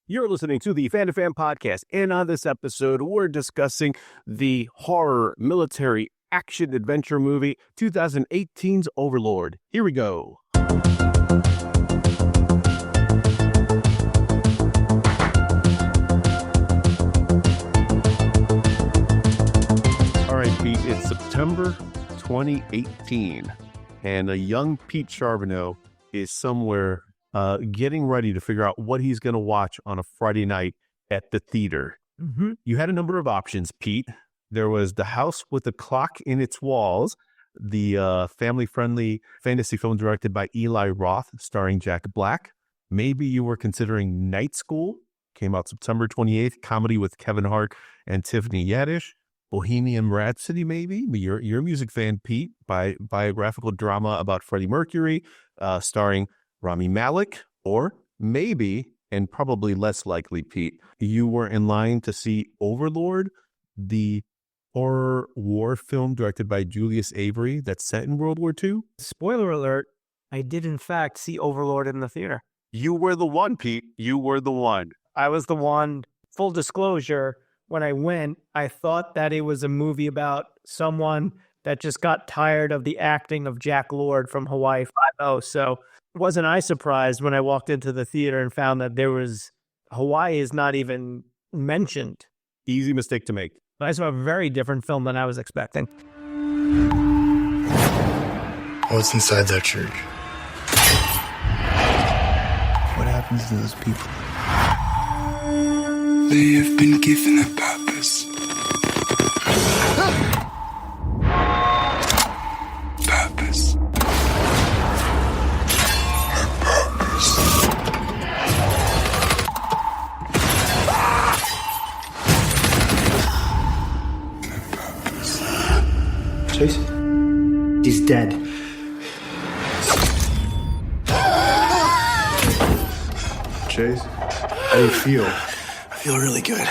You're listening to the Fan2Fan Podcast, and on this episode, we're discussing the horror military action adventure movie 2018's Overlord. Here we go. All right, Pete, it's September 2018, and a young Pete Charbonneau is somewhere getting ready to figure out what he's going to watch on a Friday night at the theater. Mm-hmm. You had a number of options, Pete. There was The House with a Clock in Its Walls, the family-friendly fantasy film directed by Eli Roth, starring Jack Black. Maybe you were considering Night School, came out September 28th, comedy with Kevin Hart and Tiffany Haddish. Bohemian Rhapsody, maybe. You're a music fan, Pete. Biographical drama about Freddie Mercury, starring Rami Malek. Or maybe, and probably less likely, Pete, you were in line to see Overlord, the horror war film directed by Julius Avery that's set in World War II. Spoiler alert, I did in fact see Overlord in the theater. You were the one, Pete. You were the one. I was the one. Full disclosure, when I went, I thought that it was a movie about someone that just got tired of the acting of Jack Lord from Hawaii Five-0. So wasn't I surprised when I walked into the theater and found that Hawaii is not even mentioned. Easy mistake to make. I saw a very different film than I was expecting. What's inside that church? What happens to those people? They have been given a purpose. Purpose. Chase? He's dead. Chase, how do you feel? I feel really good.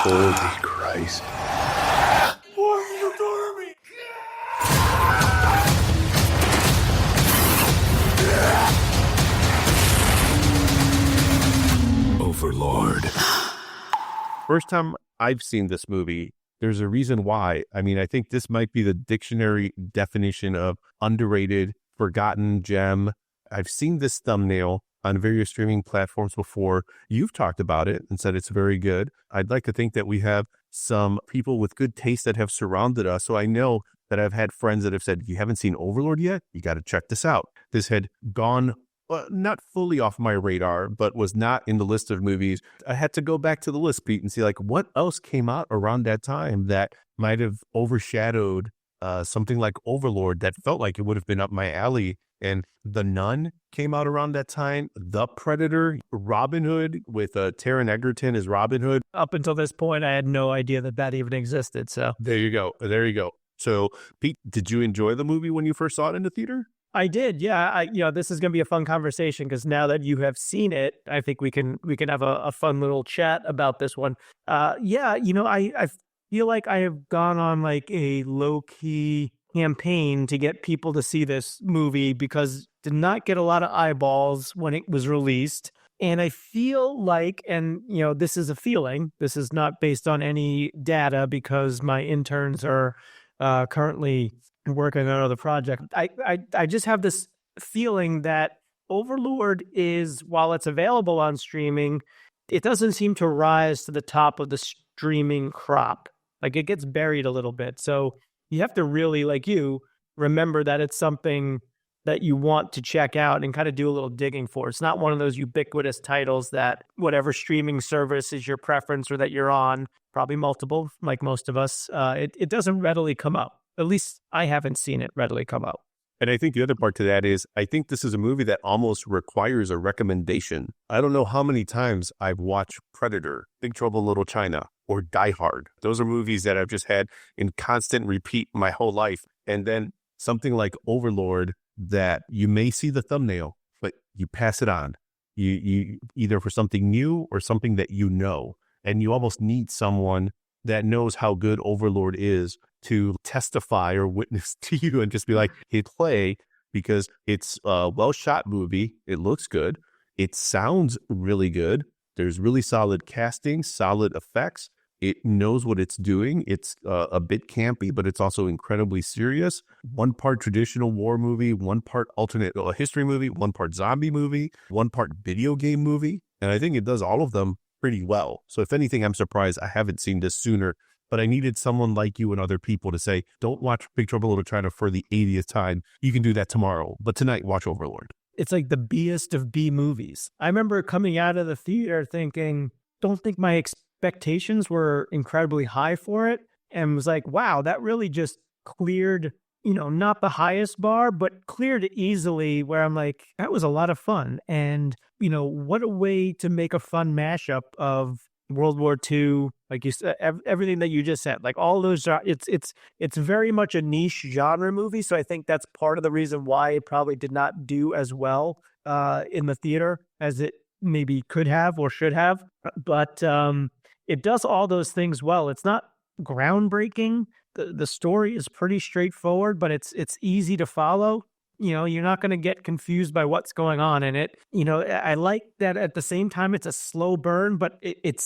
Holy Christ. Why are you doing me? Overlord. First time I've seen this movie, there's a reason why. I mean, I think this might be the dictionary definition of underrated, forgotten gem. I've seen this thumbnail on various streaming platforms before. You've talked about it and said it's very good. I'd like to think that we have some people with good taste that have surrounded us. So I know that I've had friends that have said, you haven't seen Overlord yet? You got to check this out. This had gone not fully off my radar, but was not in the list of movies. I had to go back to the list, Pete, and see like what else came out around that time that might have overshadowed something like Overlord that felt like it would have been up my alley. And The Nun came out around that time. The Predator, Robin Hood with Taron Egerton as Robin Hood. Up until this point, I had no idea that even existed. So there you go. So, Pete, did you enjoy the movie when you first saw it in the theater? I did. Yeah. This is going to be a fun conversation because now that you have seen it, I think we can have a fun little chat about this one. I feel like I have gone on like a low key campaign to get people to see this movie because it did not get a lot of eyeballs when it was released. And I feel like, and this is a feeling, this is not based on any data because my interns are currently working on another project. I just have this feeling that Overlord is, while it's available on streaming, it doesn't seem to rise to the top of the streaming crop. Like it gets buried a little bit. So you have to really, like you, remember that it's something that you want to check out and kind of do a little digging for. It's not one of those ubiquitous titles that whatever streaming service is your preference or that you're on, probably multiple, like most of us, it doesn't readily come up. At least I haven't seen it readily come out. And I think the other part to that is I think this is a movie that almost requires a recommendation. I don't know how many times I've watched Predator, Big Trouble in Little China, or Die Hard. Those are movies that I've just had in constant repeat my whole life. And then something like Overlord that you may see the thumbnail, but you pass it on. You either for something new or something that you know. And you almost need someone that knows how good Overlord is to testify or witness to you and just be like, hey, play, because it's a well-shot movie. It looks good. It sounds really good. There's really solid casting, solid effects. It knows what it's doing. It's a bit campy, but it's also incredibly serious. One part traditional war movie, one part alternate history movie, one part zombie movie, one part video game movie. And I think it does all of them pretty well. So if anything, I'm surprised I haven't seen this sooner. But I needed someone like you and other people to say, don't watch Big Trouble in Little China for the 80th time. You can do that tomorrow. But tonight, watch Overlord. It's like the Best of B movies. I remember coming out of the theater thinking, don't think my expectations were incredibly high for it, and was like, wow, that really just cleared, not the highest bar, but cleared easily, where I'm like, that was a lot of fun. And, what a way to make a fun mashup of World War II, like you said, everything that you just said, like all those, it's very much a niche genre movie. So I think that's part of the reason why it probably did not do as well in the theater as it maybe could have or should have. But it does all those things well. It's not groundbreaking. The story is pretty straightforward, but it's easy to follow. You're not going to get confused by what's going on in it. I like that at the same time, it's a slow burn, but it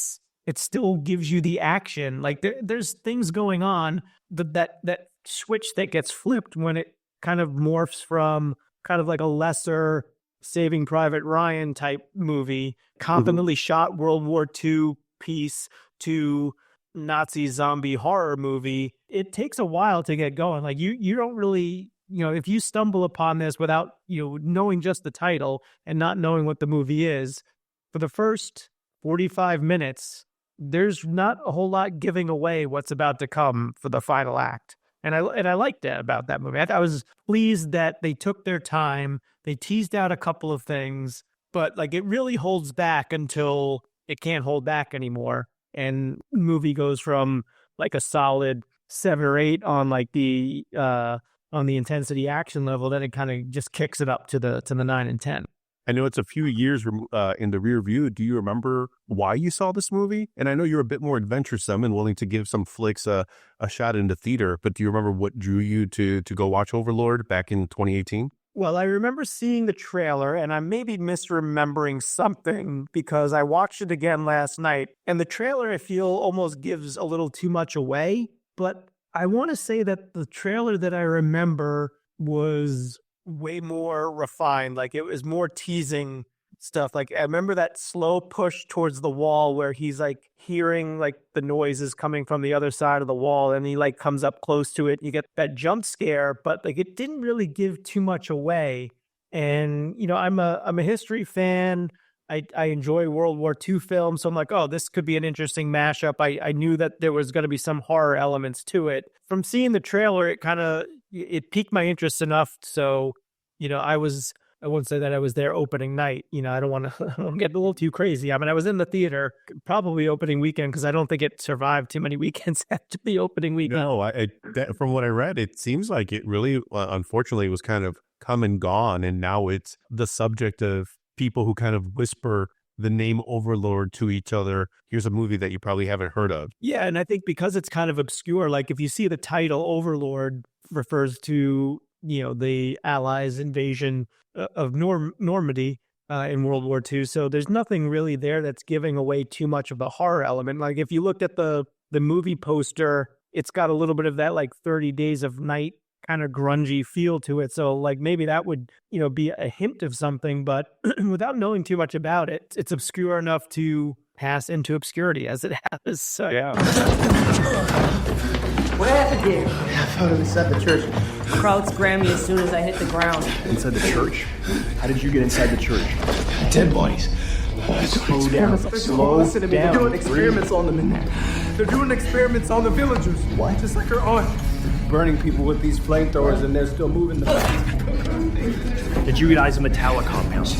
still gives you the action. Like there's things going on that switch that gets flipped when it kind of morphs from kind of like a lesser Saving Private Ryan type movie, competently shot World War II piece to Nazi zombie horror movie. It takes a while to get going. Like you don't really, if you stumble upon this without, knowing just the title and not knowing what the movie is, for the first 45 minutes, there's not a whole lot giving away what's about to come for the final act. And I liked that about that movie. I was pleased that they took their time. They teased out a couple of things, but like it really holds back until it can't hold back anymore. And the movie goes from like a solid 7 or 8 on like the intensity action level, then it kind of just kicks it up to the 9 and 10. I know it's a few years in the rear view. Do you remember why you saw this movie? And I know you're a bit more adventuresome and willing to give some flicks a shot in the theater, but do you remember what drew you to go watch Overlord back in 2018? Well, I remember seeing the trailer, and I may be misremembering something because I watched it again last night. And the trailer, I feel, almost gives a little too much away. But I want to say that the trailer that I remember was way more refined. Like it was more teasing stuff. Like I remember that slow push towards the wall where he's like hearing like the noises coming from the other side of the wall, and he like comes up close to it. You get that jump scare, but like it didn't really give too much away. And I'm a history fan. I enjoy World War II films, so I'm like, oh, this could be an interesting mashup. I knew that there was going to be some horror elements to it. From seeing the trailer, it piqued my interest enough. So, I won't say that I was there opening night. I don't want to get a little too crazy. I mean, I was in the theater probably opening weekend because I don't think it survived too many weekends after the opening weekend. No, from what I read, it seems like it really, unfortunately, was kind of come and gone. And now it's the subject of people who kind of whisper the name Overlord to each other. Here's a movie that you probably haven't heard of. Yeah, and I think because it's kind of obscure, like if you see the title Overlord refers to, the Allies' invasion of Normandy in World War II. So there's nothing really there that's giving away too much of the horror element. Like if you looked at the movie poster, it's got a little bit of that like 30 Days of Night kind of grungy feel to it. So like maybe that would, be a hint of something, but without knowing too much about it, it's obscure enough to pass into obscurity as it has. So yeah. What happened here? I found him inside the church. The crowd scrammed me as soon as I hit the ground. Inside the church? How did you get inside the church? Dead bodies. Slow down. Slow Listen to me. They're down. doing experiments on them in there. They're doing experiments on the villagers. What? Just like her aunt. Burning people with these flamethrowers, and they're still moving the bodies. Did you guys in the tower compound?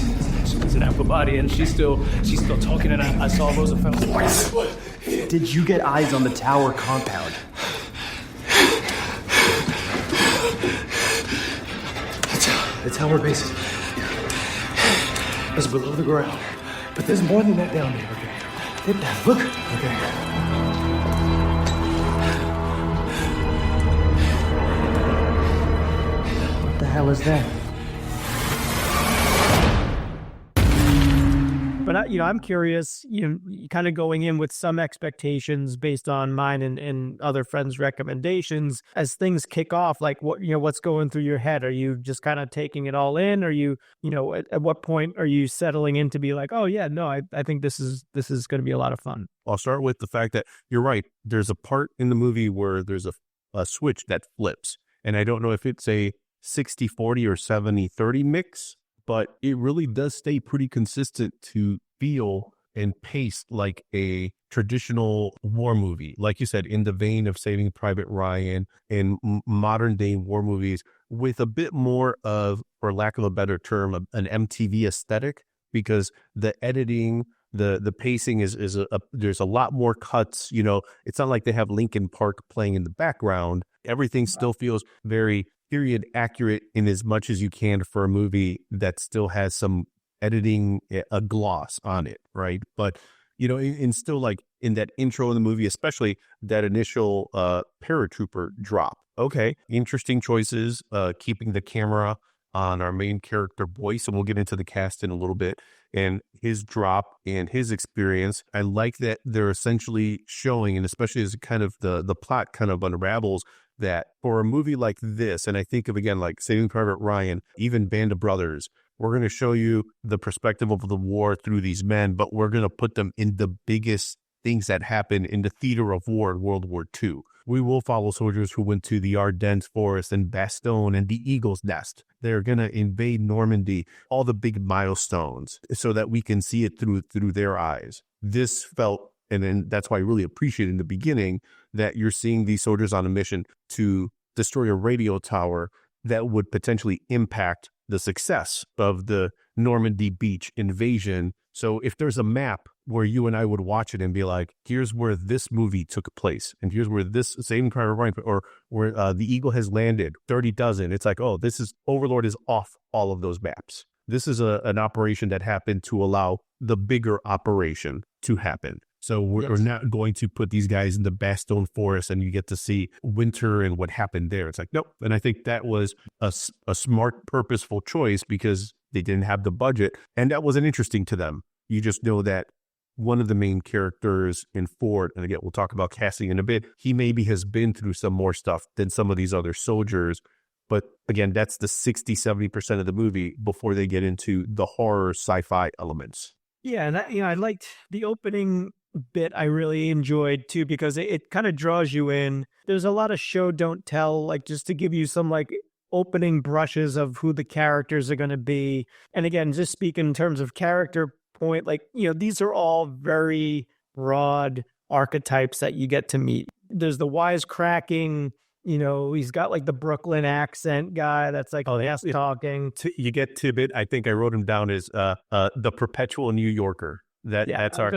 It's an apple body, and she's still talking, and I saw Roosevelt's voice. Did you get eyes on the tower compound? The tower base is below the ground. But there's more than that down there, okay? Get down, look. Okay. What the hell is that? But I'm curious, kind of going in with some expectations based on mine and other friends' recommendations. As things kick off, like what's going through your head? Are you just kind of taking it all in? Are you, at what point are you settling in to be like, oh yeah, no, I think this is going to be a lot of fun. I'll start with the fact that you're right. There's a part in the movie where there's a switch that flips. And I don't know if it's a 60-40 or 70-30 mix, but it really does stay pretty consistent to feel and pace like a traditional war movie. Like you said, in the vein of Saving Private Ryan and modern day war movies, with a bit more of, for lack of a better term, an MTV aesthetic, because the editing, the pacing is there's a lot more cuts. It's not like they have Linkin Park playing in the background. Everything still feels very period accurate in as much as you can for a movie that still has some editing, a gloss on it, right? But in still like in that intro in the movie, especially that initial paratrooper drop. Okay, interesting choices, keeping the camera on our main character Boyce, and we'll get into the cast in a little bit, and his drop and his experience. I like that they're essentially showing, and especially as kind of the plot kind of unravels, that for a movie like this, and I think of, again, like Saving Private Ryan, even Band of Brothers, we're going to show you the perspective of the war through these men, but we're going to put them in the biggest things that happened in the theater of war in World War II. We will follow soldiers who went to the Ardennes Forest and Bastogne and the Eagle's Nest. They're going to invade Normandy, all the big milestones, so that we can see it through their eyes. This felt, and then that's why I really appreciate in the beginning that you're seeing these soldiers on a mission to destroy a radio tower that would potentially impact the success of the Normandy beach invasion. So if there's a map where you and I would watch it and be like, here's where this movie took place, and here's where this Saving Private Ryan, or where the Eagle has landed, 30 dozen. It's like, oh, this is Overlord is off all of those maps. This is an operation that happened to allow the bigger operation to happen. So we're not going to put these guys in the Bastogne Forest and you get to see winter and what happened there. It's like, nope. And I think that was a smart, purposeful choice because they didn't have the budget. And that wasn't interesting to them. You just know that one of the main characters in Ford, and again, we'll talk about casting in a bit, he maybe has been through some more stuff than some of these other soldiers. But again, that's the 60-70% of the movie before they get into the horror sci-fi elements. Yeah, and I liked the opening bit. I really enjoyed too, because it kind of draws you in. There's a lot of show don't tell, like just to give you some like opening brushes of who the characters are going to be. And again, just speak in terms of character point, like, these are all very broad archetypes that you get to meet. There's the wisecracking, he's got like the Brooklyn accent guy that's like talking. You get Tibbet. I think I wrote him down as the perpetual New Yorker. That's our.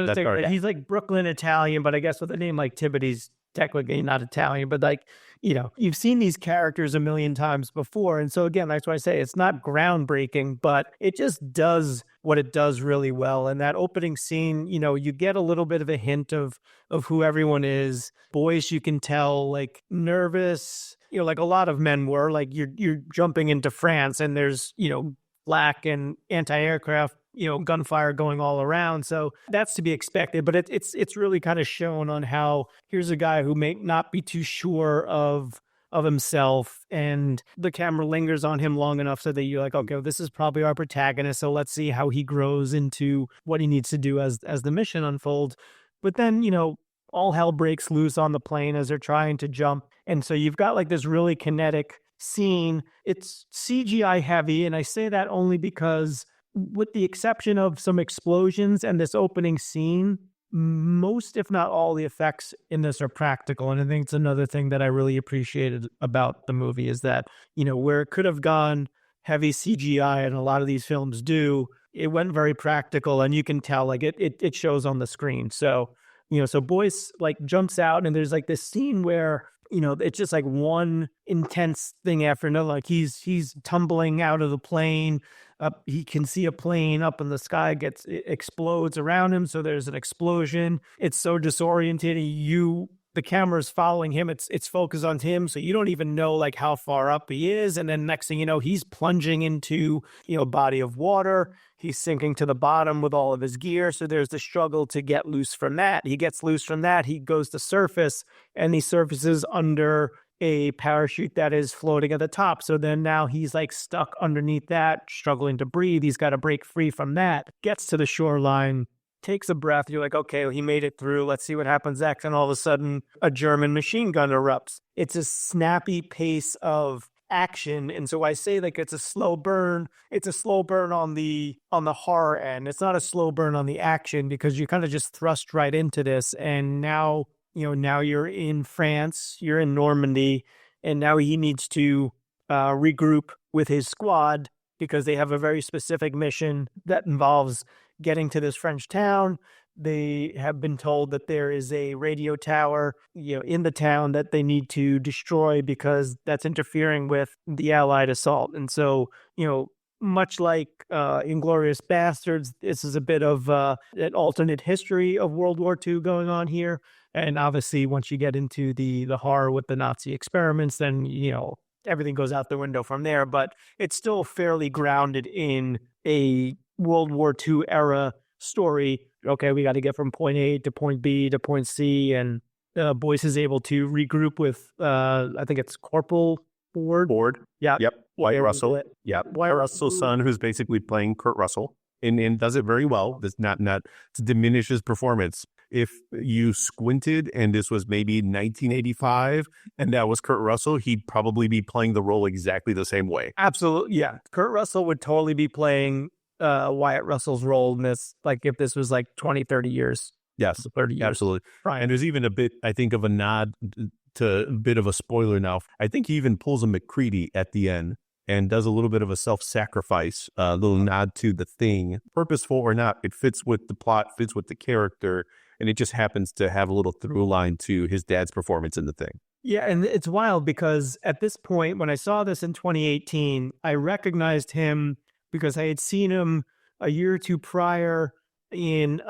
He's like Brooklyn Italian, but I guess with a name like Tibbet, he's technically not Italian. But like, you've seen these characters a million times before, and so again, that's why I say it's not groundbreaking, but it just does what it does really well. And that opening scene, you get a little bit of a hint of who everyone is. Boyce, you can tell, like nervous. Like a lot of men were. Like you're jumping into France, and there's flak and anti-aircraft gunfire going all around. So that's to be expected, but it's really kind of shown on how here's a guy who may not be too sure of himself, and the camera lingers on him long enough so that you're like, okay, well, this is probably our protagonist. So let's see how he grows into what he needs to do as the mission unfolds. But then, all hell breaks loose on the plane as they're trying to jump. And so you've got like this really kinetic scene. It's CGI heavy. And I say that only because with the exception of some explosions and this opening scene, most, if not all, the effects in this are practical. And I think it's another thing that I really appreciated about the movie is that, where it could have gone heavy CGI, and a lot of these films do, it went very practical, and you can tell like it shows on the screen. So, so Boyce like jumps out, and there's like this scene where, it's just like one intense thing after another. Like he's tumbling out of the plane. He can see a plane up in the sky, it explodes around him. So there's an explosion. It's so disoriented. The camera's following him. It's focused on him. So you don't even know like how far up he is. And then next thing you know, he's plunging into, a body of water. He's sinking to the bottom with all of his gear. So there's the struggle to get loose from that. He gets loose from that. He goes to surface, and he surfaces under a parachute that is floating at the top. So then now he's like stuck underneath that, struggling to breathe. He's got to break free from that, gets to the shoreline, takes a breath. You're like, okay, well, he made it through. Let's see what happens next. And all of a sudden, a German machine gun erupts. It's a snappy pace of action. And so I say like it's a slow burn. It's a slow burn on the horror end. It's not a slow burn on the action, because you kind of just thrust right into this. And now, now you're in France, you're in Normandy, and now he needs to regroup with his squad, because they have a very specific mission that involves getting to this French town. They have been told that there is a radio tower, in the town that they need to destroy, because that's interfering with the Allied assault. And so, much like Inglourious Bastards, this is a bit of an alternate history of World War II going on here. And obviously, once you get into the horror with the Nazi experiments, then, everything goes out the window from there. But it's still fairly grounded in a World War II era story. Okay, we got to get from point A to point B to point C, and Boyce is able to regroup with, I think it's Corporal Ford. Yeah. Yep. Wyatt Russell. Yeah. Wyatt Russell's son, who's basically playing Kurt Russell, and does it very well. Does not to diminish his performance. If you squinted and this was maybe 1985 and that was Kurt Russell, he'd probably be playing the role exactly the same way. Absolutely. Yeah. Kurt Russell would totally be playing Wyatt Russell's role in this, like if this was like 20, 30 years. Yes, 30 years. Absolutely. Right. And there's even a bit, I think, of a nod to a bit of a spoiler now. I think he even pulls a McCready at the end and does a little bit of a self-sacrifice, a little nod to The Thing. Purposeful or not, it fits with the plot, fits with the character, and it just happens to have a little through line to his dad's performance in The Thing. Yeah, and it's wild because at this point, when I saw this in 2018, I recognized him because I had seen him a year or two prior in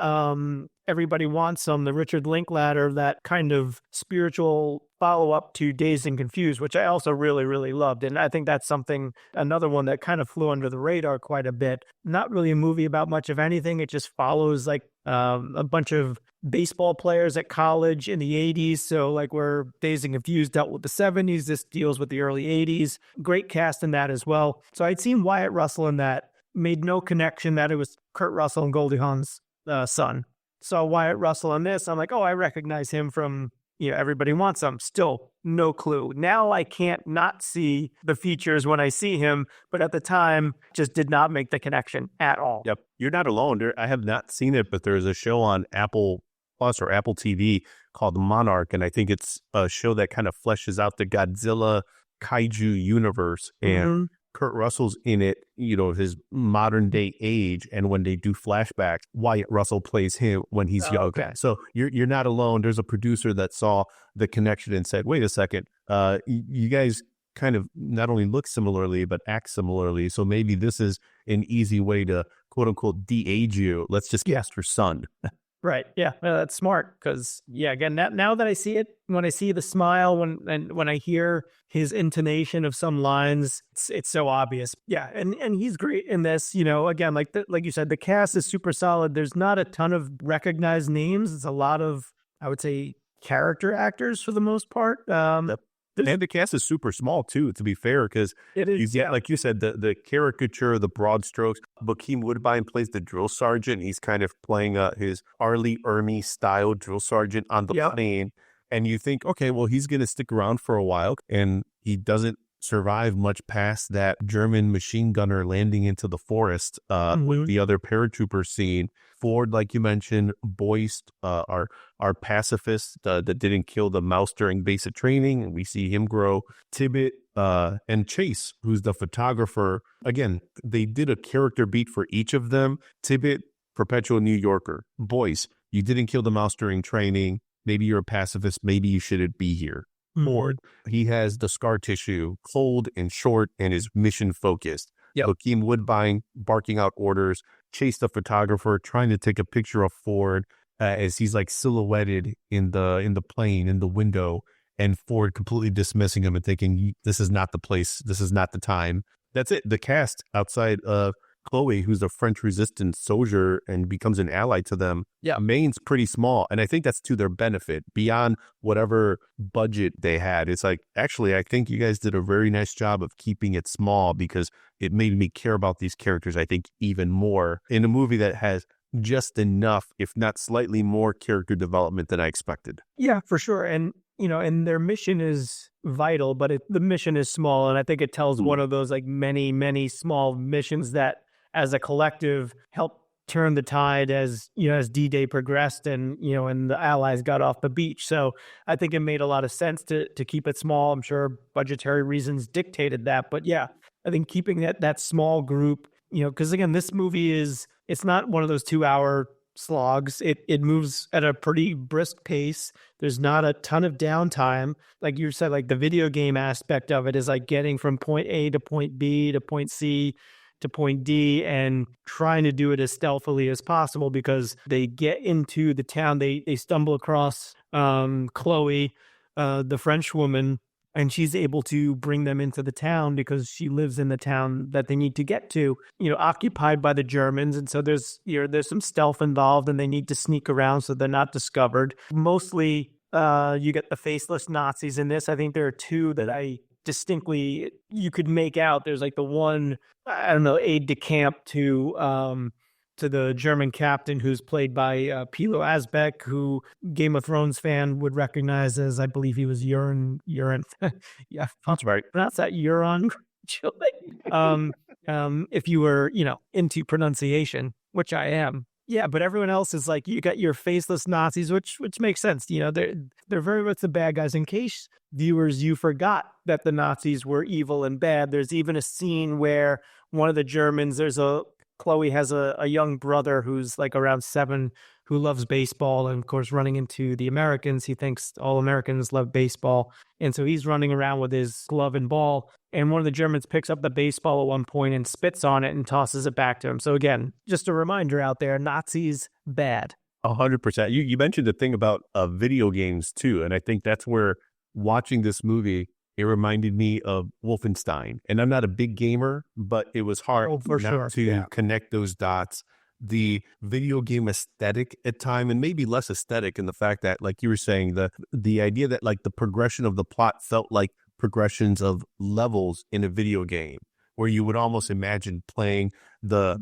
Everybody Wants Some, the Richard Linklater, that kind of spiritual follow-up to Dazed and Confused, which I also really, really loved. And I think that's another one that kind of flew under the radar quite a bit. Not really a movie about much of anything. It just follows like a bunch of baseball players at college in the 80s. So like where Dazed and Confused dealt with the 70s, this deals with the early 80s. Great cast in that as well. So I'd seen Wyatt Russell in that, made no connection that it was Kurt Russell and Goldie Hawn's son. Saw Wyatt Russell in this. I'm like, oh, I recognize him from, Everybody Wants Some. Still no clue. Now I can't not see the features when I see him, but at the time just did not make the connection at all. Yep. You're not alone. I have not seen it, but there's a show on Apple Plus or Apple TV called Monarch, and I think it's a show that kind of fleshes out the Godzilla kaiju universe, and Kurt Russell's in it, his modern day age, and when they do flashbacks, Wyatt Russell plays him when he's young. Okay. So you're not alone. There's a producer that saw the connection and said, wait a second, you guys kind of not only look similarly, but act similarly. So maybe this is an easy way to quote unquote de-age you. Let's just cast your son. Right. Yeah. Well, that's smart because, again, now that I see it, when I see the smile, when I hear his intonation of some lines, it's so obvious. Yeah. And he's great in this, again, like you said, the cast is super solid. There's not a ton of recognized names. It's a lot of, I would say, character actors for the most part. And the cast is super small, too, to be fair, because you get, like you said, the caricature, the broad strokes. Bokeem Woodbine plays the drill sergeant. He's kind of playing his Arlie Ermey style drill sergeant on the plane. And you think, okay, well, he's going to stick around for a while. And he doesn't survive much past that German machine gunner landing into the forest with the other paratrooper scene. Ford, like you mentioned, Boyce, our pacifist that didn't kill the mouse during basic training, and we see him grow. Tibbet and Chase, who's the photographer. Again, they did a character beat for each of them. Tibbet, perpetual New Yorker. Boyce, you didn't kill the mouse during training. Maybe you're a pacifist. Maybe you shouldn't be here. Ford, he has the scar tissue, cold and short, and is mission focused. Bokeem Woodbine barking out orders. Chase, the photographer, trying to take a picture of Ford as he's like silhouetted in the plane in the window, and Ford completely dismissing him and thinking, this is not the place, this is not the time. That's it. The cast outside of Chloe, who's a French resistance soldier and becomes an ally to them, Yeah. Maine's pretty small. And I think that's to their benefit beyond whatever budget they had. It's like, actually, I think you guys did a very nice job of keeping it small because it made me care about these characters, I think, even more in a movie that has just enough, if not slightly more character development than I expected. Yeah, for sure. And, and their mission is vital, but the mission is small. And I think it tells one of those like many, many small missions that as a collective help turn the tide as D-Day progressed and the Allies got off the beach. So I think it made a lot of sense to keep it small. I'm sure budgetary reasons dictated that. But yeah, I think keeping that small group, because again, this movie it's not one of those 2-hour slogs. It moves at a pretty brisk pace. There's not a ton of downtime. Like you said, like the video game aspect of it is like getting from point A to point B to point C to point D and trying to do it as stealthily as possible because they get into the town. They stumble across Chloe, the French woman, and she's able to bring them into the town because she lives in the town that they need to get to, occupied by the Germans. And so there's some stealth involved and they need to sneak around so they're not discovered. Mostly you get the faceless Nazis in this. I think there are two that I distinctly, you could make out. There's like the one, I don't know, aide de camp to the German captain who's played by Pilo Asbeck, who Game of Thrones fan would recognize as, I believe he was Euron. Yeah, That's right. Pronounce that Euron. If you were, into pronunciation, which I am. Yeah, but everyone else is like, you got your faceless Nazis, which makes sense. They're very much the bad guys. In case viewers, you forgot that the Nazis were evil and bad. There's even a scene where one of the Germans, Chloe has a young brother who's like around 7 who loves baseball. And of course, running into the Americans, he thinks all Americans love baseball. And so he's running around with his glove and ball. And one of the Germans picks up the baseball at one point and spits on it and tosses it back to him. So again, just a reminder out there, Nazis bad. 100%. You mentioned the thing about video games too. And I think that's where watching this movie, it reminded me of Wolfenstein. And I'm not a big gamer, but it was hard to connect those dots. The video game aesthetic at time, and maybe less aesthetic in the fact that, like you were saying, the idea that like the progression of the plot felt like progressions of levels in a video game, where you would almost imagine playing the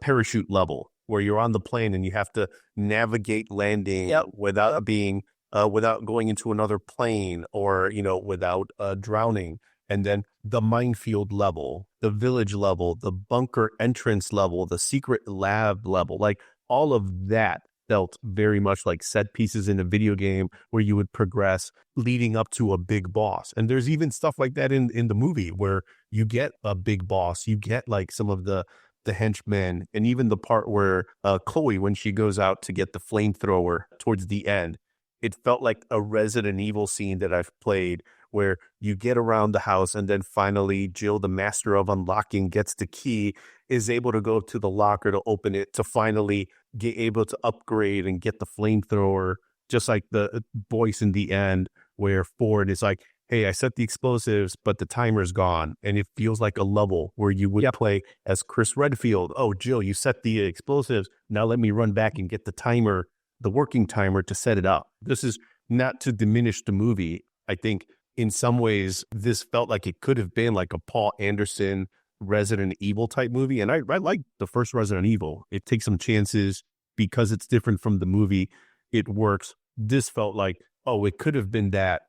parachute level, where you're on the plane and you have to navigate landing without being without going into another plane or without drowning. And then the minefield level, the village level, the bunker entrance level, the secret lab level, like all of that felt very much like set pieces in a video game where you would progress leading up to a big boss. And there's even stuff like that in the movie where you get a big boss, you get like some of the henchmen, and even the part where Chloe, when she goes out to get the flamethrower towards the end, it felt like a Resident Evil scene that I've played where you get around the house and then finally Jill, the master of unlocking, gets the key, is able to go to the locker to open it, to finally get able to upgrade and get the flamethrower, just like the voice in the end where Ford is like, hey, I set the explosives, but the timer's gone. And it feels like a level where you would play as Chris Redfield. Oh, Jill, you set the explosives. Now let me run back and get the timer, the working timer, to set it up. This is not to diminish the movie. I think in some ways, this felt like it could have been like a Paul Anderson Resident Evil type movie. And I like the first Resident Evil. It takes some chances because it's different from the movie. It works. This felt like, oh, it could have been that.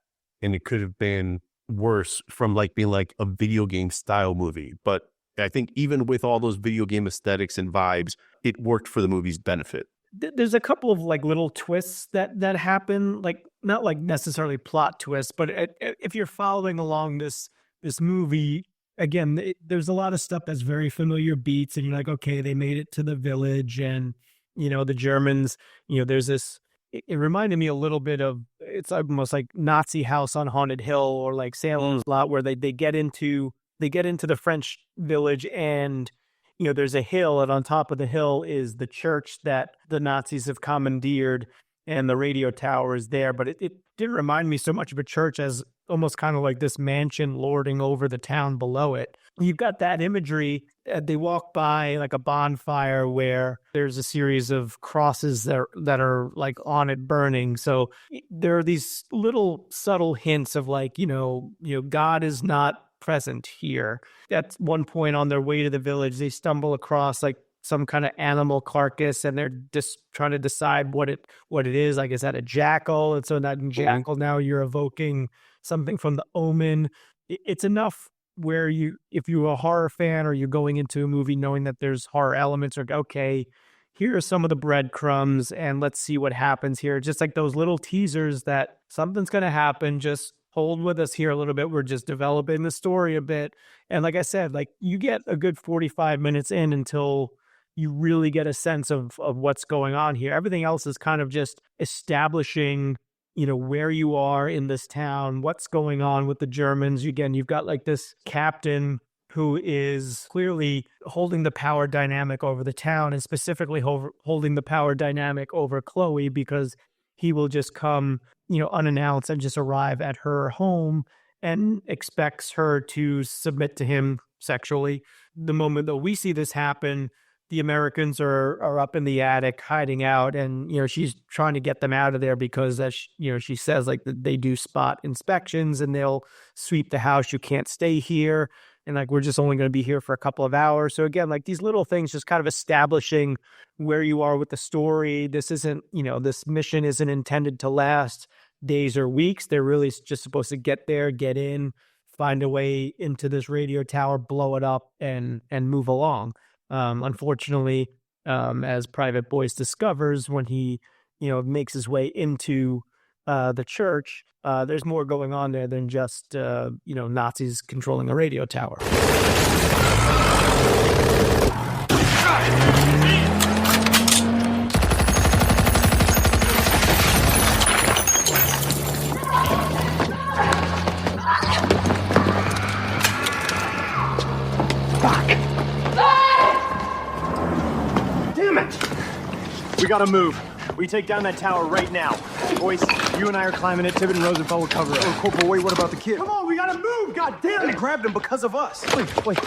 And it could have been worse from like being like a video game style movie. But I think even with all those video game aesthetics and vibes, it worked for the movie's benefit. There's a couple of like little twists that happen, like not like necessarily plot twists, but if you're following along this movie, again, there's a lot of stuff that's very familiar beats, and you're like, okay, they made it to the village, and the Germans, there's this. It reminded me a little bit of, it's almost like Nazi House on Haunted Hill or like Salem's Lot, where they get into the French village, and there's a hill, and on top of the hill is the church that the Nazis have commandeered, and the radio tower is there. But it didn't remind me so much of a church as almost kind of like this mansion lording over the town below it. You've got that imagery. They walk by like a bonfire where there's a series of crosses that are like on it burning. So there are these little subtle hints of like, God is not present here. At one point on their way to the village, they stumble across like some kind of animal carcass, and they're just trying to decide what it is. Like, is that a jackal? And so that jackal, now you're evoking something from The Omen. It's enough where if you're a horror fan or you're going into a movie knowing that there's horror elements, or okay, here are some of the breadcrumbs and let's see what happens here. Just like those little teasers that something's going to happen. Just hold with us here a little bit. We're just developing the story a bit. And like I said, like you get a good 45 minutes in until you really get a sense of what's going on here. Everything else is kind of just establishing, where you are in this town, what's going on with the Germans. Again, you've got like this captain who is clearly holding the power dynamic over the town, and specifically holding the power dynamic over Chloe, because he will just come, unannounced and just arrive at her home and expects her to submit to him sexually. The moment that we see this happen, the Americans are up in the attic hiding out, and she's trying to get them out of there because she says like they do spot inspections and they'll sweep the house. You can't stay here, and like we're just only going to be here for a couple of hours. So again, like these little things just kind of establishing where you are with the story. This isn't, this mission isn't intended to last days or weeks. They're really just supposed to get there, get in, find a way into this radio tower, blow it up, and move along. Unfortunately, as Private Boyce discovers when he, makes his way into the church, there's more going on there than just, Nazis controlling a radio tower. We gotta move. We take down that tower right now. Boys, you and I are climbing it. Tibbet and Rosenfeld will cover it. Oh, Corporal, wait, what about the kid? Come on, we gotta move! God damn, they grabbed him because of us. Wait.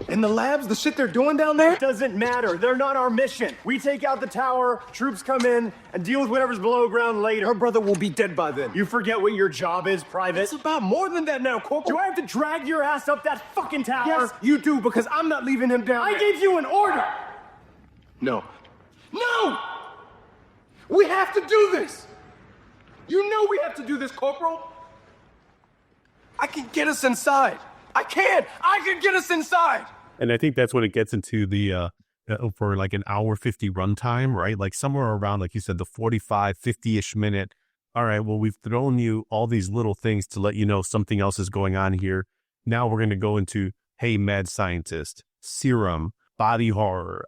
In the labs, the shit they're doing down there? It doesn't matter. They're not our mission. We take out the tower, troops come in, and deal with whatever's below ground later. Her brother will be dead by then. You forget what your job is, Private. It's about more than that now, Corporal. Do I have to drag your ass up that fucking tower? Yes, you do, because I'm not leaving him down I there. gave you an order! No. We have to do this! You know we have to do this, Corporal! I can get us inside! I can get us inside! And I think that's when it gets into the, for like an hour 50 runtime, right? Like somewhere around, like you said, the 45, 50-ish minute. All right, well, we've thrown you all these little things to let you know something else is going on here. Now we're going to go into, hey, mad scientist, serum, body horror,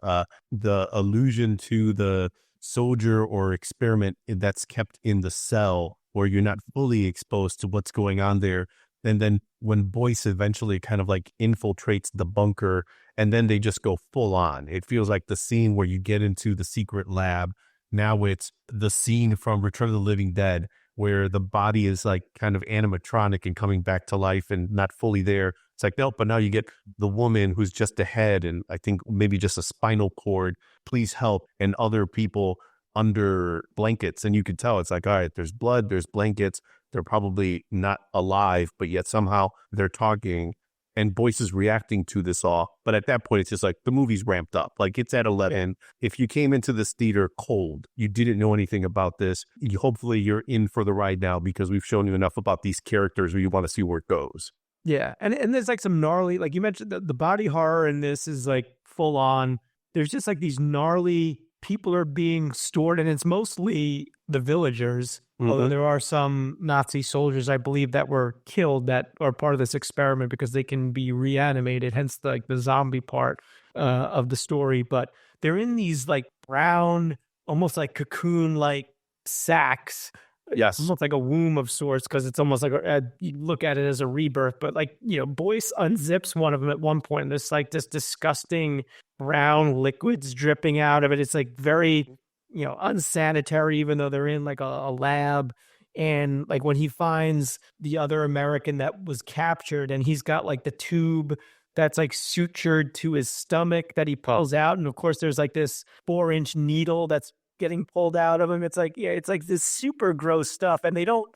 the allusion to the soldier or experiment that's kept in the cell where you're not fully exposed to what's going on there. And then when Boyce eventually kind of like infiltrates the bunker, and then they just go full on. It feels like the scene where you get into the secret lab. Now it's the scene from Return of the Living Dead where the body is like kind of animatronic and coming back to life and not fully there. It's like, nope, but now you get the woman who's just a head and I think maybe just a spinal cord, please help, and other people under blankets. And you could tell it's like, all right, there's blood, there's blankets. They're probably not alive, but yet somehow they're talking and Boyce is reacting to this all. But at that point, it's just like the movie's ramped up. Like it's at 11. If you came into this theater cold, you didn't know anything about this, hopefully you're in for the ride now because we've shown you enough about these characters where you want to see where it goes. Yeah. And there's like some gnarly, like you mentioned, the body horror in this is like full on. There's just like these gnarly people are being stored, and it's mostly the villagers. Although there are some Nazi soldiers, I believe, that were killed that are part of this experiment because they can be reanimated, hence the zombie part of the story. But they're in these like brown, almost like cocoon-like sacks. Yes. Almost like a womb of sorts, because it's almost like you look at it as a rebirth. But like, Boyce unzips one of them at one point, and there's like this disgusting brown liquids dripping out of it. It's like very unsanitary, even though they're in like a lab. And like when he finds the other American that was captured, and he's got like the tube that's like sutured to his stomach that he pulls out. And of course, there's like this 4-inch needle that's getting pulled out of him. It's like, yeah, it's like this super gross stuff. And they don't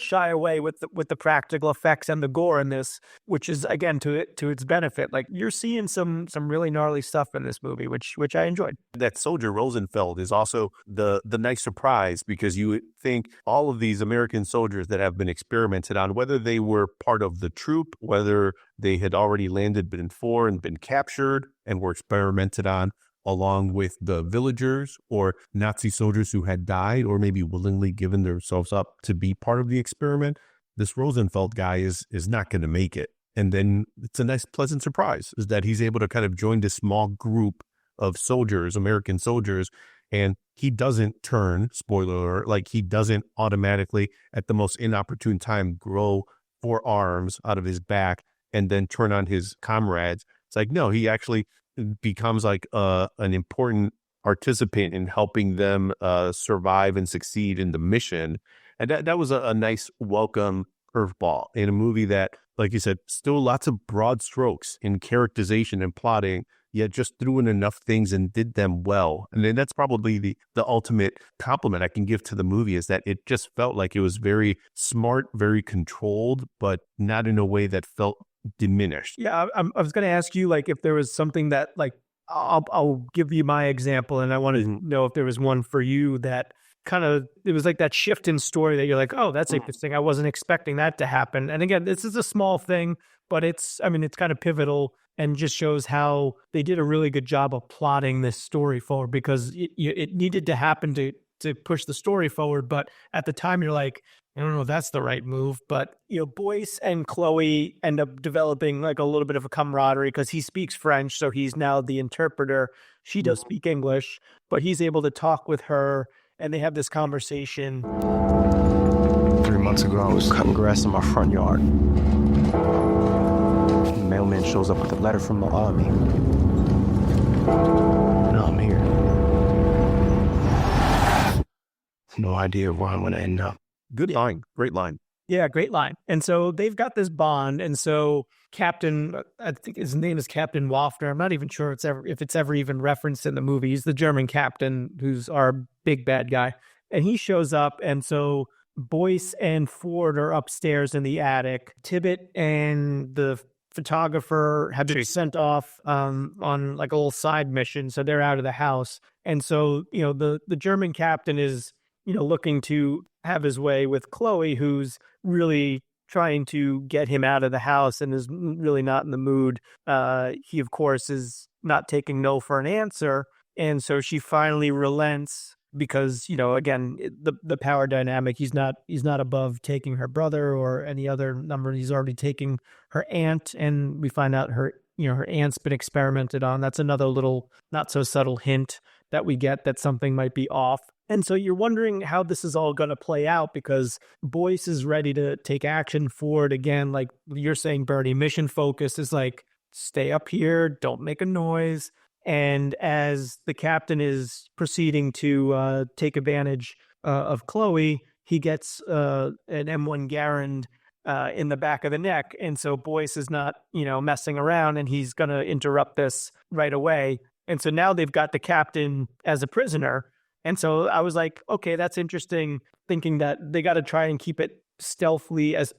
shy away with the practical effects and the gore in this, which is again to its benefit. Like you're seeing some really gnarly stuff in this movie, which I enjoyed. That soldier Rosenfeld is also the nice surprise, because you would think all of these American soldiers that have been experimented on, whether they were part of the troop, whether they had already landed before and been captured and were experimented on, along with the villagers or Nazi soldiers who had died or maybe willingly given themselves up to be part of the experiment, this Rosenfeld guy is not going to make it. And then it's a nice, pleasant surprise is that he's able to kind of join this small group of soldiers, American soldiers, and he doesn't turn, spoiler alert, like he doesn't automatically at the most inopportune time grow 4 arms out of his back and then turn on his comrades. It's like, no, he actually becomes like an important participant in helping them survive and succeed in the mission. And that was a nice welcome curveball in a movie that, like you said, still lots of broad strokes in characterization and plotting, yet just threw in enough things and did them well. And then that's probably the ultimate compliment I can give to the movie, is that it just felt like it was very smart, very controlled, but not in a way that felt diminished. Yeah, I was going to ask you, like, if there was something that, like, I'll give you my example, and I want to know if there was one for you that kind of, it was like that shift in story that you're like, oh, that's interesting. I wasn't expecting that to happen. And again, this is a small thing, but it's kind of pivotal and just shows how they did a really good job of plotting this story forward, because it needed to happen to push the story forward. But at the time, you're like, I don't know if that's the right move. But, Boyce and Chloe end up developing like a little bit of a camaraderie because he speaks French. So he's now the interpreter. She does speak English, but he's able to talk with her, and they have this conversation. 3 months ago, I was cutting grass in my front yard. The mailman shows up with a letter from the army. Now I'm here. No idea where I'm going to end up. Good line. Great line. Yeah, great line. And so they've got this bond. And so Captain, I think his name is Captain Waffner. I'm not even sure if it's ever even referenced in the movie. He's the German captain who's our big bad guy. And he shows up. And so Boyce and Ford are upstairs in the attic. Tibbet and the photographer have been sent off on like a little side mission. So they're out of the house. And so, the German captain is, looking to have his way with Chloe, who's really trying to get him out of the house and is really not in the mood. He, of course, is not taking no for an answer. And so she finally relents because, again, the power dynamic, he's not above taking her brother or any other number. He's already taking her aunt, and we find out her aunt's been experimented on. That's another little not so subtle hint that we get that something might be off. And so you're wondering how this is all going to play out, because Boyce is ready to take action. Ford, again, like you're saying, Bernie, mission focus is like, stay up here, don't make a noise. And as the captain is proceeding to take advantage of Chloe, he gets an M1 Garand in the back of the neck. And so Boyce is not, messing around, and he's going to interrupt this right away. And so now they've got the captain as a prisoner. And so I was like, okay, that's interesting, thinking that they got to try and keep it stealthily as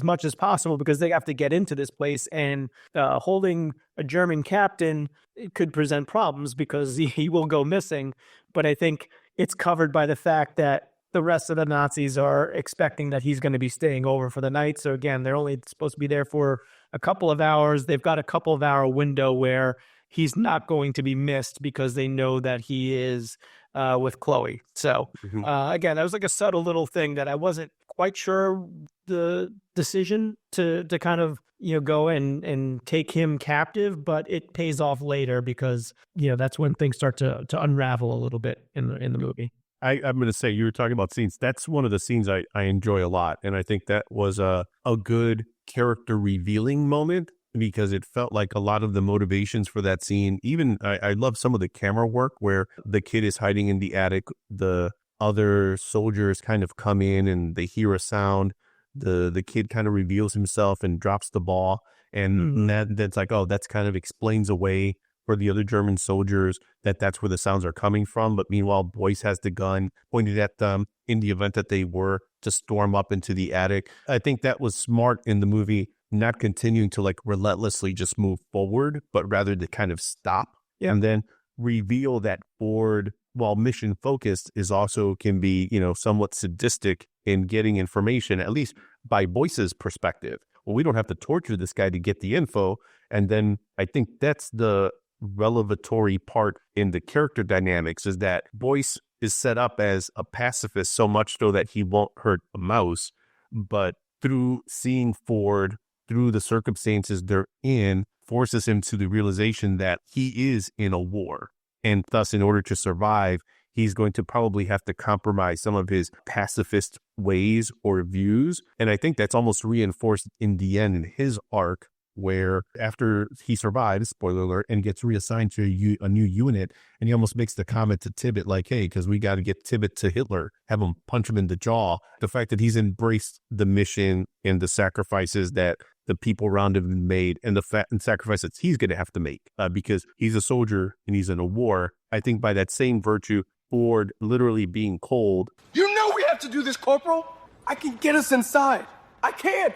much as possible, because they have to get into this place, and holding a German captain, it could present problems because he will go missing. But I think it's covered by the fact that the rest of the Nazis are expecting that he's going to be staying over for the night. So again, they're only supposed to be there for a couple of hours. They've got a couple of hour window where he's not going to be missed because they know that he is with Chloe. So again, that was like a subtle little thing that I wasn't quite sure the decision to kind of, go and take him captive, but it pays off later because, that's when things start to unravel a little bit in the movie. I'm going to say, you were talking about scenes. That's one of the scenes I enjoy a lot. And I think that was a good character revealing moment, because it felt like a lot of the motivations for that scene, even I love some of the camera work where the kid is hiding in the attic. The other soldiers kind of come in and they hear a sound. The kid kind of reveals himself and drops the ball. And that's like, oh, that's kind of explains away for the other German soldiers that's where the sounds are coming from. But meanwhile, Boyce has the gun pointed at them in the event that they were to storm up into the attic. I think that was smart in the movie, not continuing to like relentlessly just move forward, but rather to kind of stop and then reveal that Ford, while mission focused, is also can be, somewhat sadistic in getting information, at least by Boyce's perspective. Well, we don't have to torture this guy to get the info. And then I think that's the revelatory part in the character dynamics, is that Boyce is set up as a pacifist so much so that he won't hurt a mouse. But through seeing Ford, through the circumstances they're in, forces him to the realization that he is in a war. And thus, in order to survive, he's going to probably have to compromise some of his pacifist ways or views. And I think that's almost reinforced in the end in his arc, where after he survives, spoiler alert, and gets reassigned to a new unit, and he almost makes the comment to Tibbet like, hey, because we got to get Tibbet to Hitler, have him punch him in the jaw. The fact that he's embraced the mission and the sacrifices that the people around him made, and the sacrifices he's going to have to make because he's a soldier and he's in a war. I think by that same virtue, Ford literally being cold. You know we have to do this, Corporal. I can get us inside. I can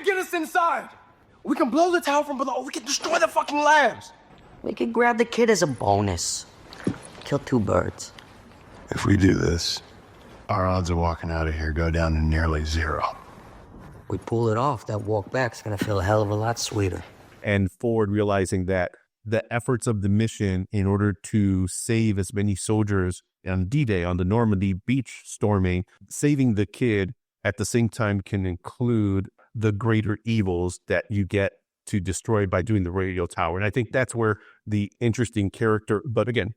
get us inside. We can blow the tower from below. We can destroy the fucking labs. We could grab the kid as a bonus. Kill 2 birds. If we do this, our odds of walking out of here go down to nearly 0. We pull it off, that walk back's gonna feel a hell of a lot sweeter. And Ford realizing that the efforts of the mission in order to save as many soldiers on D-Day, on the Normandy beach storming, saving the kid at the same time can include the greater evils that you get to destroy by doing the radio tower. And I think that's where the interesting character, but again,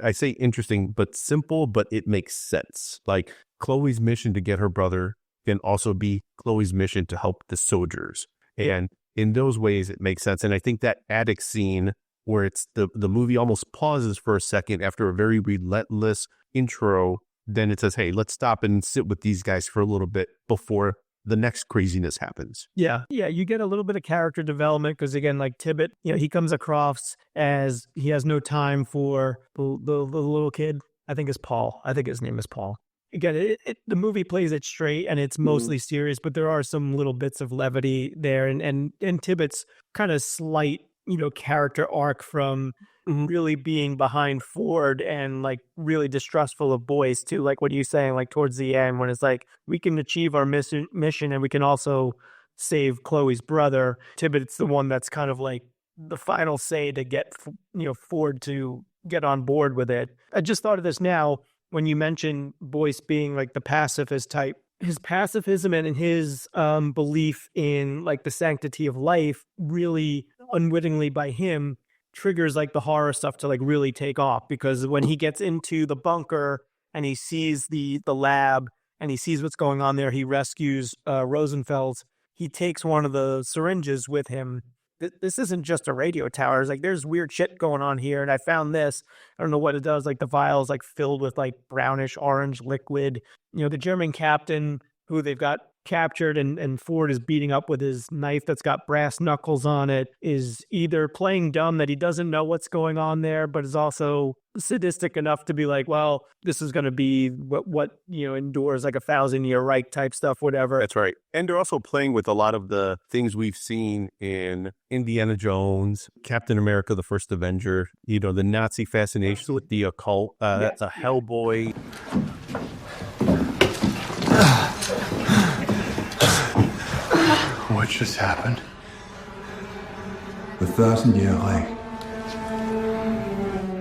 I say interesting, but simple, but it makes sense. Like Chloe's mission to get her brother can also be Chloe's mission to help the soldiers. And in those ways, it makes sense. And I think that attic scene where it's the movie almost pauses for a second after a very relentless intro, then it says, hey, let's stop and sit with these guys for a little bit before the next craziness happens. Yeah, you get a little bit of character development because, again, like Tibbet, he comes across as he has no time for the little kid. I think his name is Paul. Again, the movie plays it straight and it's mostly serious, but there are some little bits of levity there. And Tibbet's kind of slight, character arc from really being behind Ford and like really distrustful of Boyce to like what you're saying, like towards the end when it's like we can achieve our mission and we can also save Chloe's brother. Tibbet's the one that's kind of like the final say to get Ford to get on board with it. I just thought of this now when you mentioned Boyce being like the pacifist type. His pacifism and his belief in like the sanctity of life really unwittingly by him triggers like the horror stuff to like really take off, because when he gets into the bunker and he sees the lab and he sees what's going on there, he rescues Rosenfeld. He takes one of the syringes with him. This isn't just a radio tower. It's like there's weird shit going on here, and I found this. I don't know what it does. Like the vial's like filled with like brownish orange liquid. The German captain who they've got captured and Ford is beating up with his knife that's got brass knuckles on it is either playing dumb that he doesn't know what's going on there, but is also sadistic enough to be like, well, this is going to be what endures like 1,000-year Reich type stuff, whatever. That's right. And they're also playing with a lot of the things we've seen in Indiana Jones, Captain America, the First Avenger, the Nazi fascination with the occult, a Hellboy. What just happened? The 1,000-year Reich.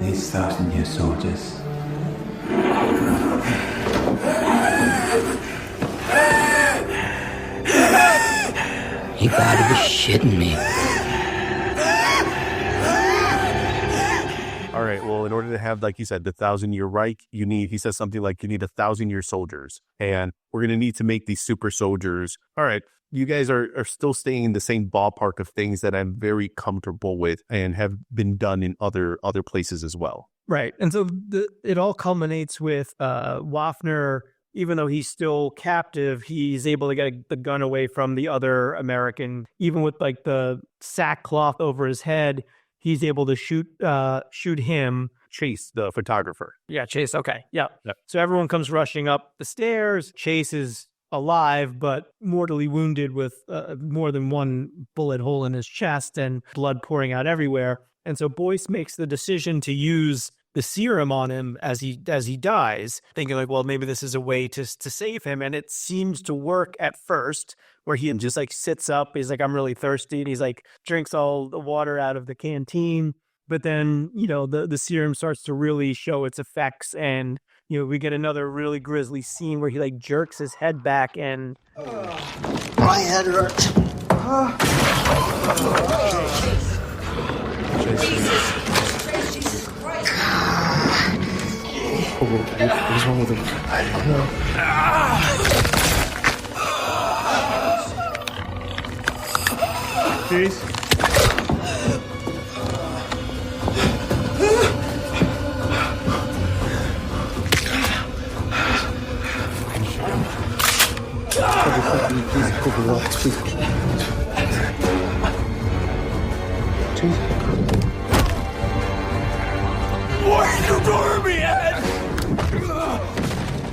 These 1,000-year soldiers. You gotta be shitting me. All right, well, in order to have, like you said, the 1,000-year Reich, he says something like you need 1,000-year soldiers. And we're going to need to make these super soldiers. All right, you guys are still staying in the same ballpark of things that I'm very comfortable with and have been done in other places as well. Right. And so it all culminates with Waffner, even though he's still captive, he's able to get the gun away from the other American, even with like the sackcloth over his head. He's able to shoot him. Chase, the photographer. Yeah, Chase. Okay. Yeah. Yep. So everyone comes rushing up the stairs. Chase is alive, but mortally wounded with more than one bullet hole in his chest and blood pouring out everywhere. And so Boyce makes the decision to use the serum on him as he dies, thinking like, well, maybe this is a way to save him. And it seems to work at first, where he just like sits up. He's like, I'm really thirsty. And he's like, drinks all the water out of the canteen. But then, the serum starts to really show its effects. And, we get another really grisly scene where he like jerks his head back and... My head hurts. Jesus Christ. What is wrong with him? I don't know. Jeez.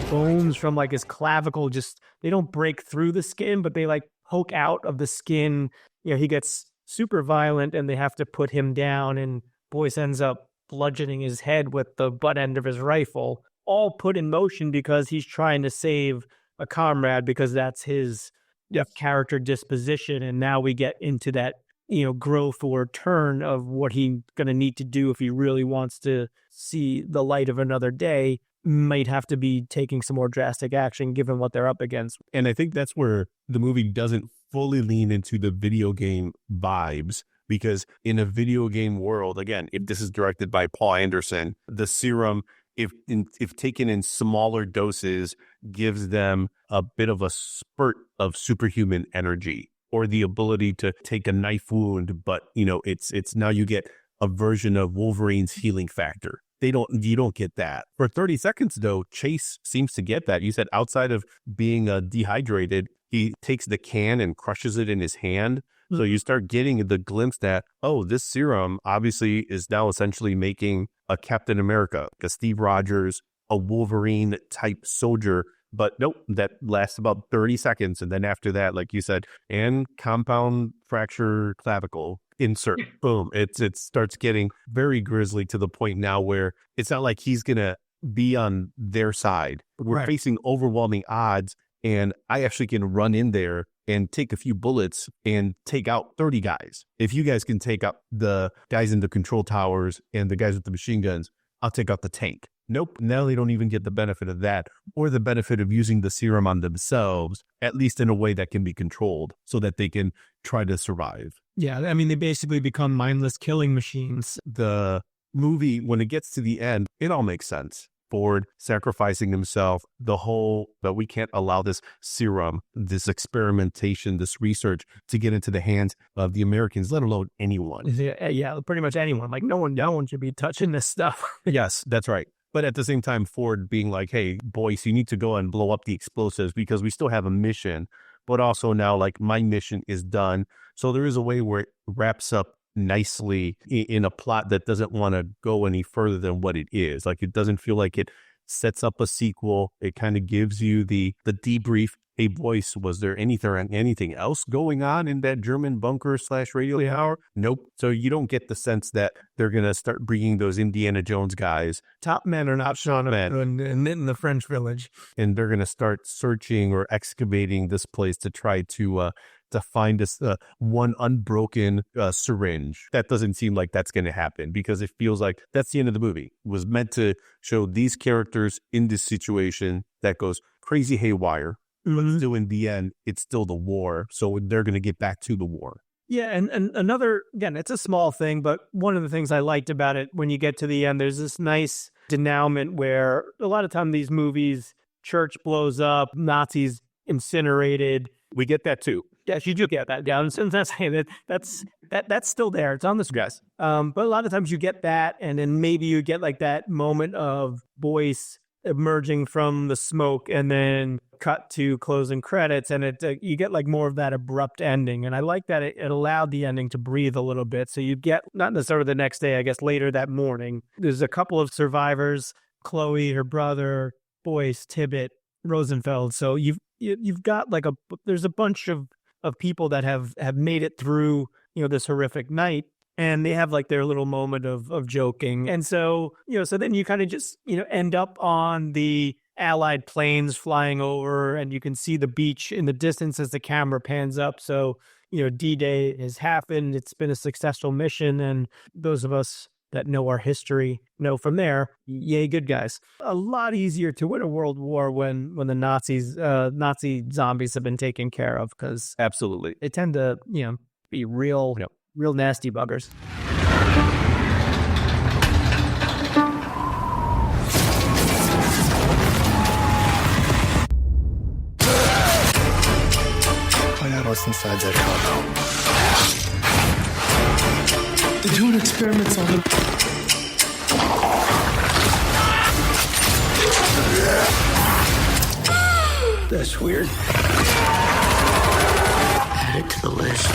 Bones from like his clavicle they don't break through the skin, but they like poke out of the skin. He gets super violent and they have to put him down, and Boyce ends up bludgeoning his head with the butt end of his rifle, all put in motion because he's trying to save a comrade, because that's his character disposition. And now we get into that, growth or turn of what he's going to need to do if he really wants to see the light of another day. Might have to be taking some more drastic action given what they're up against. And I think that's where the movie doesn't fully lean into the video game vibes, because in a video game world, again, if this is directed by Paul Anderson, the serum, if taken in smaller doses, gives them a bit of a spurt of superhuman energy, or the ability to take a knife wound, but it's now you get a version of Wolverine's healing factor. You don't get that. For 30 seconds, though, Chase seems to get that. You said outside of being dehydrated, he takes the can and crushes it in his hand. So you start getting the glimpse that, this serum obviously is now essentially making a Captain America, a Steve Rogers, a Wolverine type soldier. But nope, that lasts about 30 seconds. And then after that, like you said, and compound fracture clavicle. Insert, boom. It starts getting very grisly to the point now where it's not like he's going to be on their side. We're facing overwhelming odds, and I actually can run in there and take a few bullets and take out 30 guys. If you guys can take out the guys in the control towers and the guys with the machine guns, I'll take out the tank. Nope, now they don't even get the benefit of that, or the benefit of using the serum on themselves, at least in a way that can be controlled so that they can try to survive. Yeah, I mean, they basically become mindless killing machines. The movie, when it gets to the end, it all makes sense. Ford sacrificing himself, the whole, that we can't allow this serum, this experimentation, this research to get into the hands of the Americans, let alone anyone. Yeah, pretty much anyone. Like no one should be touching this stuff. Yes, that's right. But at the same time, Ford being like, hey, Boyce, you need to go and blow up the explosives because we still have a mission. But also now, like, my mission is done. So there is a way where it wraps up nicely in a plot that doesn't want to go any further than what it is. Like, it doesn't feel like it sets up a sequel. It kind of gives you the debrief. Hey, Boyce, was there anything else going on in that German bunker / radio tower? Nope. So you don't get the sense that they're going to start bringing those Indiana Jones guys. Top men are not shown up in the French village. And they're going to start searching or excavating this place to try to find this one unbroken syringe. That doesn't seem like that's going to happen, because it feels like that's the end of the movie. It was meant to show these characters in this situation that goes crazy haywire. But still, in the end, it's still the war. So they're going to get back to the war. Yeah, and another, again, it's a small thing, but one of the things I liked about it, when you get to the end, there's this nice denouement where a lot of time these movies, church blows up, Nazis incinerated. We get that too. Yes, you do get that down. Since that's still there. It's on the screen. Yes. But a lot of times you get that, and then maybe you get like that moment of Boyce emerging from the smoke, and then cut to closing credits, and you get like more of that abrupt ending. And I like that it allowed the ending to breathe a little bit. So you get, not necessarily the next day, I guess later that morning, there's a couple of survivors, Chloe, her brother, Boyce, Tibbet, Rosenfeld. So you've got like there's a bunch of people that have made it through, this horrific night, and they have like their little moment of joking. And so, so then you kind of just, end up on the Allied planes flying over, and you can see the beach in the distance as the camera pans up. So, D-Day has happened. It's been a successful mission. And those of us that know our history know from there, yay, good guys. A lot easier to win a world war when the Nazi zombies have been taken care of, because Absolutely. they tend to, be real nasty buggers. Find out what's inside that cargo. They're doing experiments on them. That's weird. Add it to the list.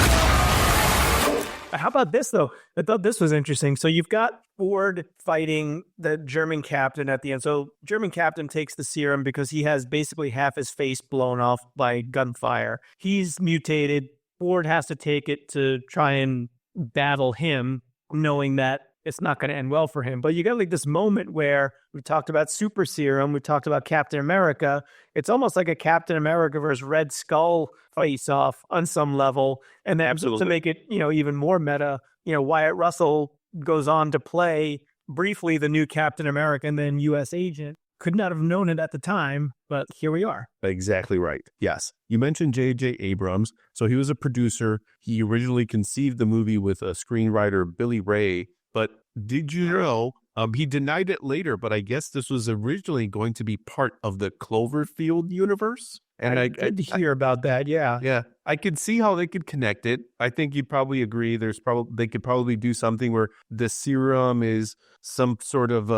How about this, though? I thought this was interesting. So you've got Ford fighting the German captain at the end. So German captain takes the serum because he has basically half his face blown off by gunfire. He's mutated. Ford has to take it to try and battle him, knowing that it's not going to end well for him. But you got like this moment where we talked about super serum, we talked about Captain America. It's almost like a Captain America versus Red Skull face-off on some level. And then to make it, even more meta, Wyatt Russell goes on to play briefly the new Captain America and then U.S. agent. Could not have known it at the time, but here we are. Exactly right. Yes. You mentioned J.J. Abrams. So he was a producer. He originally conceived the movie with a screenwriter, Billy Ray. But did you know, he denied it later, but I guess this was originally going to be part of the Cloverfield universe. And I did hear about that, yeah. Yeah, I could see how they could connect it. I think you'd probably agree. They could probably do something where the serum is some sort of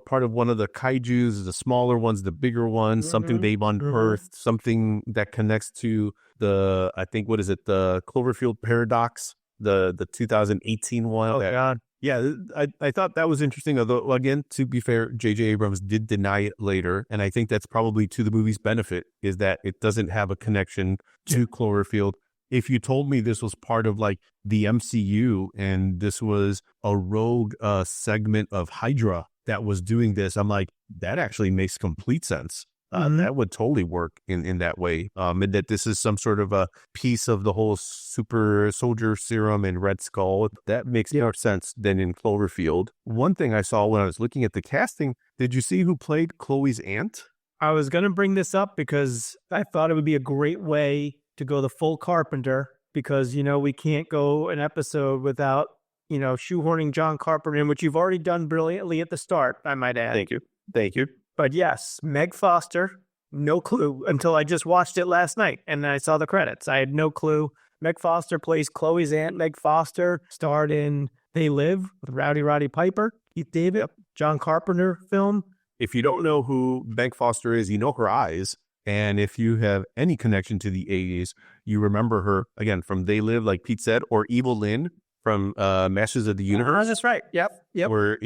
part of one of the kaijus, the smaller ones, the bigger ones, something they've unearthed, something that connects to the Cloverfield paradox, the 2018 one. Oh God. Yeah, I thought that was interesting. Although, again, to be fair, J.J. Abrams did deny it later. And I think that's probably to the movie's benefit, is that it doesn't have a connection to Cloverfield. If you told me this was part of like the MCU and this was a rogue segment of Hydra that was doing this, I'm like, that actually makes complete sense. That would totally work in that way. And that this is some sort of a piece of the whole super soldier serum and Red Skull. That makes more sense than in Cloverfield. One thing I saw when I was looking at the casting, did you see who played Chloe's aunt? I was going to bring this up because I thought it would be a great way to go the full Carpenter, because, we can't go an episode without, shoehorning John Carpenter in, which you've already done brilliantly at the start, I might add. Thank you. But yes, Meg Foster, no clue until I just watched it last night and I saw the credits. I had no clue. Meg Foster plays Chloe's aunt. Meg Foster starred in They Live with Rowdy Roddy Piper, Keith David, John Carpenter film. If you don't know who Meg Foster is, you know her eyes. And if you have any connection to the 80s, you remember her, again, from They Live, like Pete said, or Evil Lynn from Masters of the Universe. That's right. Yep. Where,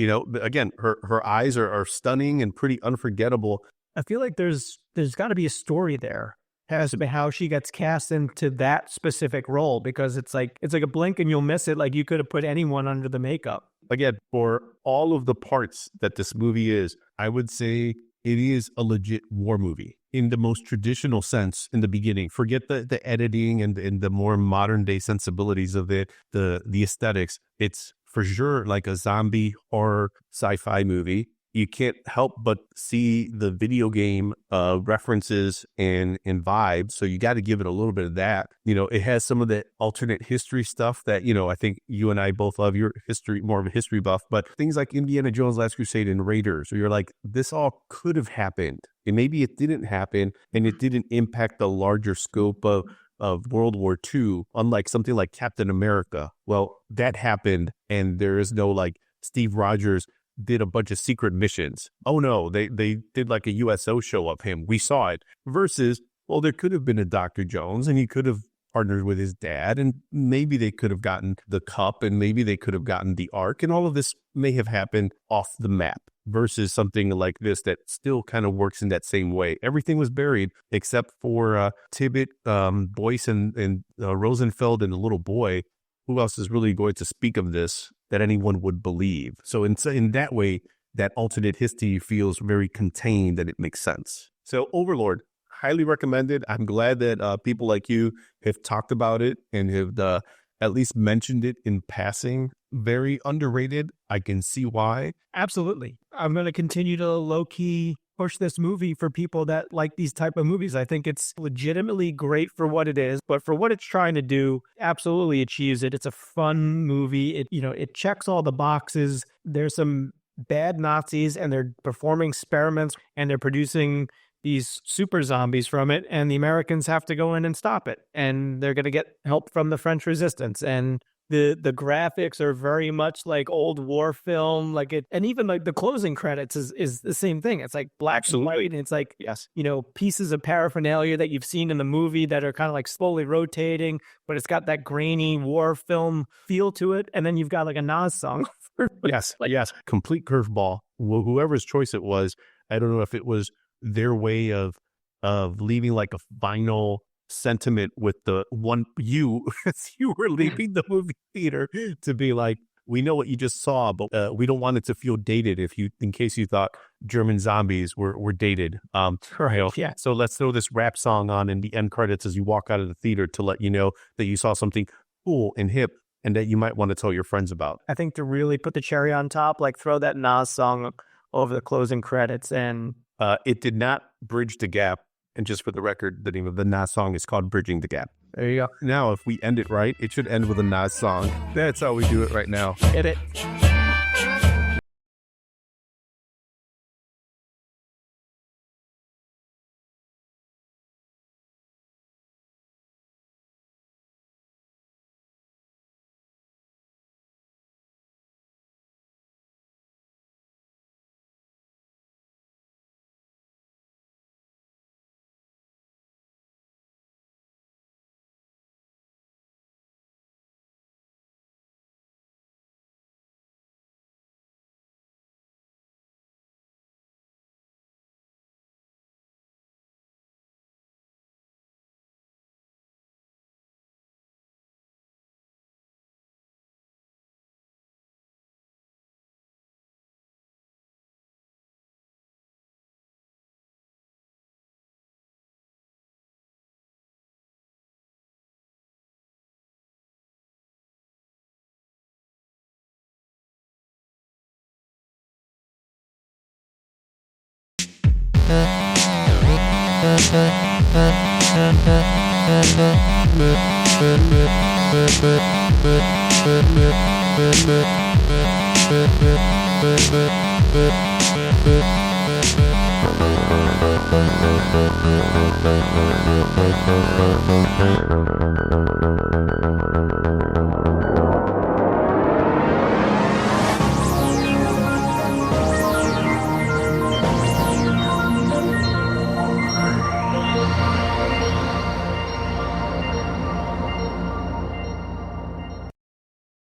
again, her eyes are stunning and pretty unforgettable. I feel like there's got to be a story there as to how she gets cast into that specific role, because it's like a blink and you'll miss it. Like you could have put anyone under the makeup. Again, for all of the parts that this movie is, I would say it is a legit war movie in the most traditional sense in the beginning. Forget the editing and the more modern day sensibilities of it, the aesthetics. It's for sure like a zombie horror sci-fi movie. You can't help but see the video game references and vibes. So you got to give it a little bit of that. It has some of the alternate history stuff that, I think you and I both love. Your history, more of a history buff, but things like Indiana Jones, Last Crusade and Raiders, where you're like, this all could have happened. And maybe it didn't happen and it didn't impact the larger scope of of World War II, unlike something like Captain America. Well, that happened, and there is no like Steve Rogers did a bunch of secret missions. Oh no, they did like a USO show of him. We saw it. Versus, well, there could have been a Dr. Jones, and he could have partnered with his dad, and maybe they could have gotten the cup, and maybe they could have gotten the Ark, and all of this may have happened off the map. Versus something like this that still kind of works in that same way. Everything was buried except for Tibbet, Boyce, and Rosenfeld, and the little boy. Who else is really going to speak of this that anyone would believe? So in that way, that alternate history feels very contained and it makes sense. So Overlord, highly recommended. I'm glad that people like you have talked about it and have at least mentioned it in passing. Very underrated. I can see why. Absolutely. I'm going to continue to low-key push this movie for people that like these type of movies. I think it's legitimately great for what it is, but for what it's trying to do, absolutely achieves it. It's a fun movie. It checks all the boxes. There's some bad Nazis, and they're performing experiments, and they're producing these super zombies from it, and the Americans have to go in and stop it, and they're going to get help from the French resistance. And the graphics are very much like old war film, and even like the closing credits is the same thing. It's like black and white, and it's like, yes, pieces of paraphernalia that you've seen in the movie that are kind of like slowly rotating, but it's got that grainy war film feel to it. And then you've got like a Nas song. Yes, complete curveball. Whoever's choice it was, I don't know if it was their way of leaving like a final sentiment with the one you were leaving the movie theater to be like, we know what you just saw, but we don't want it to feel dated in case you thought German zombies were dated. Right. Yeah. So let's throw this rap song on in the end credits as you walk out of the theater to let you know that you saw something cool and hip and that you might want to tell your friends about. I think to really put the cherry on top, like throw that Nas song over the closing credits. And it did not bridge the gap. And just for the record, the name of the Nas song is called Bridging the Gap. There you go. Now, if we end it right, it should end with a Nas song. That's how we do it right now. Hit it.